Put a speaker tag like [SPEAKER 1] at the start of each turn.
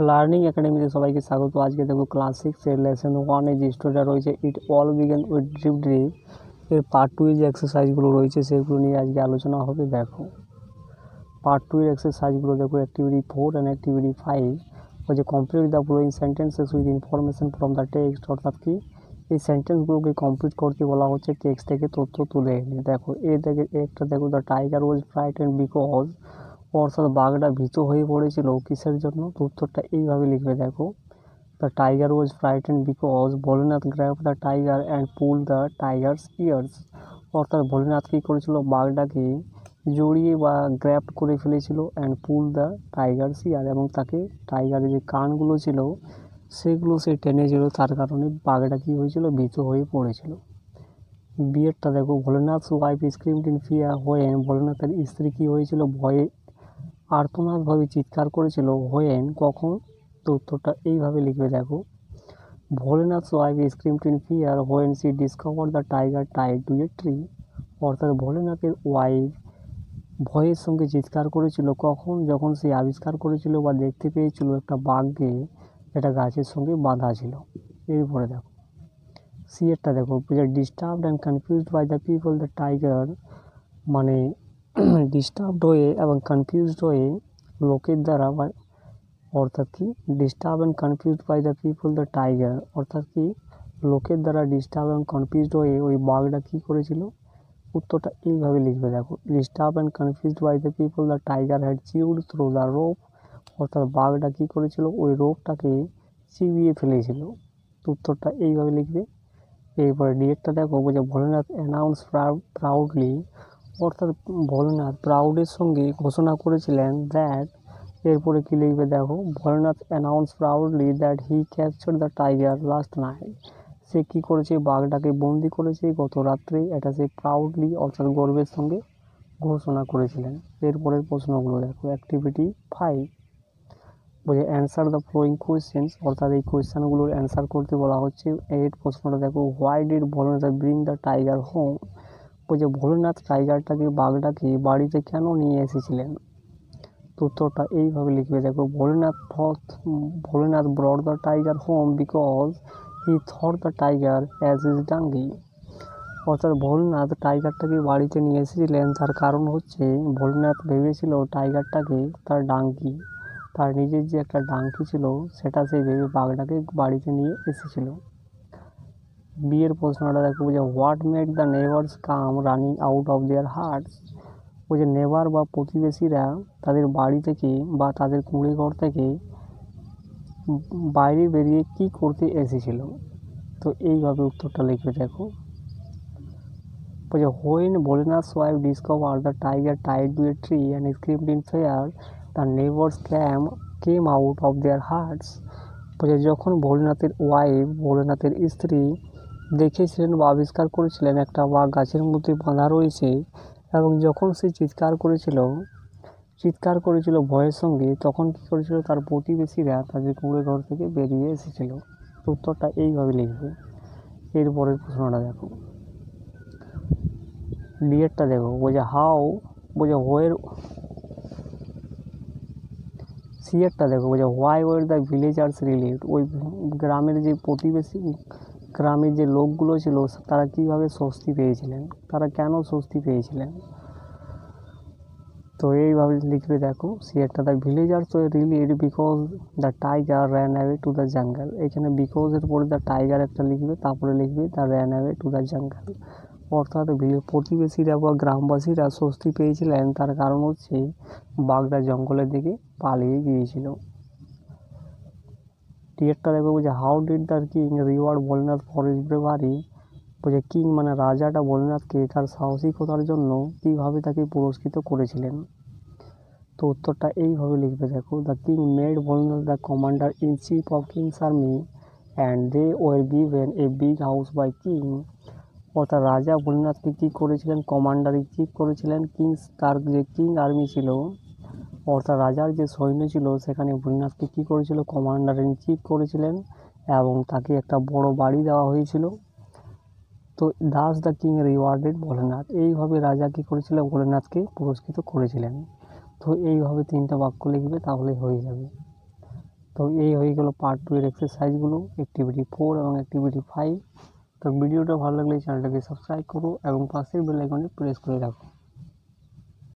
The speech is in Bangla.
[SPEAKER 1] লার্নিং একাডেমিতে সবাইকে স্বাগত। আজকে দেখো ক্লাস 6 এর লেসন 1 এর যে স্টোরিটা রয়েছে it all begin with drip drip এর পার্ট 2 এর যে এক্সারসাইজগুলো রয়েছে সেগুলো নিয়ে আজকে আলোচনা হবে। দেখো পার্ট 2 এর এক্সারসাইজগুলো দেখো অ্যাক্টিভিটি 4 অ্যান্ড অ্যাক্টিভিটি 5 হচ্ছে complete the following sentences with information from the text, অর্থাৎ কি এই সেন্টেন্সগুলোকে কমপ্লিট করতে বলা হচ্ছে টেক্সট থেকে তথ্য তুলে এনে। দেখো একটা দেখো the tiger was frightened because, অর্থাৎ বাঘটা ভীত হয়ে পড়েছিল কিসের জন্য, উত্তরটা এইভাবে লিখবে। দেখো the tiger was frightened because Bholenath grab the tiger and pull the Tigers years, অর্থাৎ ভোলেনাথ কী করেছিল, বাঘটাকে জড়িয়ে বা গ্র্যাব করে ফেলেছিল অ্যান্ড পুল দ্য টাইগার্স ইয়ার, এবং তাকে টাইগারের যে কানগুলো ছিল সেগুলো সে টেনেছিল, তার কারণে বাঘটা কী হয়েছিল, ভীত হয়ে পড়েছিল। বিয়েরটা দেখো Bholenath wife screamed in fear when, ভোলেনাথের স্ত্রী কী হয়েছিল, ভয়ে আর্তনাদভাবে চিৎকার করেছিল, হোয়েন কখন, তো উত্তরটা এইভাবে লিখবে। দেখো Bholenath wife screamed in fear when she discover the tiger tied to a tree, অর্থাৎ ভোলেনাথের ওয়াইফ ভয়ের সঙ্গে চিৎকার করেছিল কখন, যখন সে আবিষ্কার করেছিল বা দেখতে পেয়েছিল একটা বাঘকে এটা গাছের সঙ্গে বাঁধা ছিল। এরপরে দেখো সিয়েরটা দেখো disturbed and confused by the people the tiger, মানে ডিস্টার্বড হয়ে এবং কনফিউজড হয়ে লোকের দ্বারা, অর্থাৎ কি disturb and confused by the people the tiger, অর্থাৎ কি লোকের দ্বারা ডিস্টার্ব এবং কনফিউজড হয়ে ওই বাঘটা কী করেছিল, উত্তরটা এইভাবে লিখবে। দেখো disturb and confused by the people the tiger had chewed through the rope, অর্থাৎ বাঘটা কী করেছিল, ওই রোপটাকে চিবিয়ে ফেলেছিল, উত্তরটা এইভাবে লিখবে। এরপরে ডিরেক্টটা দেখো ভোলেনাথ অ্যানাউন্স প্রাউডলি, অর্থাৎ ভোলেনাথ প্রাউডের সঙ্গে ঘোষণা করেছিলেন দ্যাট, এরপরে কী লিখবে, দেখো Bholenath announce proudly that he capture the tiger last night, সে কী করেছে, বাঘটাকে বন্দি করেছে গত রাত্রে, এটা সে প্রাউডলি অর্থাৎ গর্বের সঙ্গে ঘোষণা করেছিলেন। এরপরের প্রশ্নগুলো দেখো activity 5 answer the following questions, অর্থাৎ এই কোয়েশ্চেনগুলোর অ্যান্সার করতে বলা হচ্ছে। এর প্রশ্নটা দেখো why did Bholenath bring the tiger home, Bholenath টাইগারটাকে বাঘটাকে বাড়িতে কেন নিয়ে এসেছিলেন, উত্তরটা এইভাবে লিখবে। দেখো Bholenath brought the tiger home because he thought the tiger as is ডাঙ্গি, অর্থাৎ ভোলেনাথ টাইগারটাকে বাড়িতে নিয়ে এসেছিলেন তার কারণ হচ্ছে ভোলেনাথ ভেবেছিল টাইগারটাকে তার ডাঙ্কি, তার নিজের যে একটা ডাঙ্কি ছিল সেটা সে ভেবে বাঘটাকে বাড়িতে নিয়ে এসেছিল। বিয়ের প্রশ্নটা দেখো what made the neighbours come running out of their hearts, neighbour বা প্রতিবেশীরা তাদের বাড়ি থেকে বা তাদের কুঁড়ে ঘর থেকে বাইরে বেরিয়ে কি করতে এসেছিল, তো এইভাবে উত্তরটা লিখবে। দেখো when Bholenath's wife discover the tiger tied to a tree and screamed in fear the neighbours came out of their hearts, যখন ভোলেনাথের স্ত্রী দেখেছিলেন বা আবিষ্কার করেছিলেন একটা বাঘ গাছের মধ্যে বাঁধা রয়েছে, এবং যখন সে চিৎকার করেছিল ভয়ের সঙ্গে, তখন কী করেছিল, তার প্রতিবেশীরা তাদের কুঁড়ে ঘর থেকে বেরিয়ে এসেছিল, উত্তরটা এইভাবে লিখবে। এরপরের প্রশ্নটা দেখো ডিএরটা দেখো হোয়ের, সিএরটা দেখো why were the villagers relieved, ওই গ্রামের যে লোকগুলো ছিল তারা কীভাবে স্বস্তি পেয়েছিলেন, তারা কেন স্বস্তি পেয়েছিলেন, তো এইভাবে লিখবে। দেখো সিএরটা the villagers were relieved because the tiger ran away to the jungle, এখানে বিকজের পরে দ্য টাইগার একটা লিখবে, তারপরে লিখবে the ran away to the jungle, অর্থাৎ প্রতিবেশীরা বা গ্রামবাসীরা স্বস্তি পেয়েছিলেন তার কারণ হচ্ছে বাঘটা জঙ্গলের দিকে পালিয়ে গিয়েছিল। টিয়ারটা দেখো how did the king reward Bholenath for his bravery, king মানে রাজাটা ভোলেনাথকে তার সাহসিকতার জন্য কীভাবে তাকে পুরস্কৃত করেছিলেন, তো উত্তরটা এইভাবে লিখবে। দেখো the king made Bholenath the commander in chief of king's army and they were given a big house by king, অর্থাৎ রাজা ভোলেনাথকে কী করেছিলেন, কমান্ডার ইন চিফ করেছিলেন, তার যে কিং আর্মি ছিল অর্থাৎ রাজার যে সৈন্য ছিল সেখানে ভোলেনাথকে কী করেছিল, কমান্ডার ইন চিফ করেছিলেন এবং তাকে একটা বড় বাড়ি দেওয়া হয়েছিল। তো Das the king rewarded Bholenath, এইভাবে রাজা কী করেছিল, ভোলেনাথকে পুরস্কৃত করেছিলেন। তো এইভাবে 3টা বাক্য লিখবে, তাহলে হয়ে যাবে। তো তো এই হয়ে গেল পার্ট 2 এর এক্সারসাইজগুলো, অ্যাক্টিভিটি 4 এবং অ্যাক্টিভিটি 5। তো ভিডিওটা ভালো লাগলে চ্যানেলটাকে সাবস্ক্রাইব করো এবং পাশের বেল আইকনে প্রেস করে রাখো।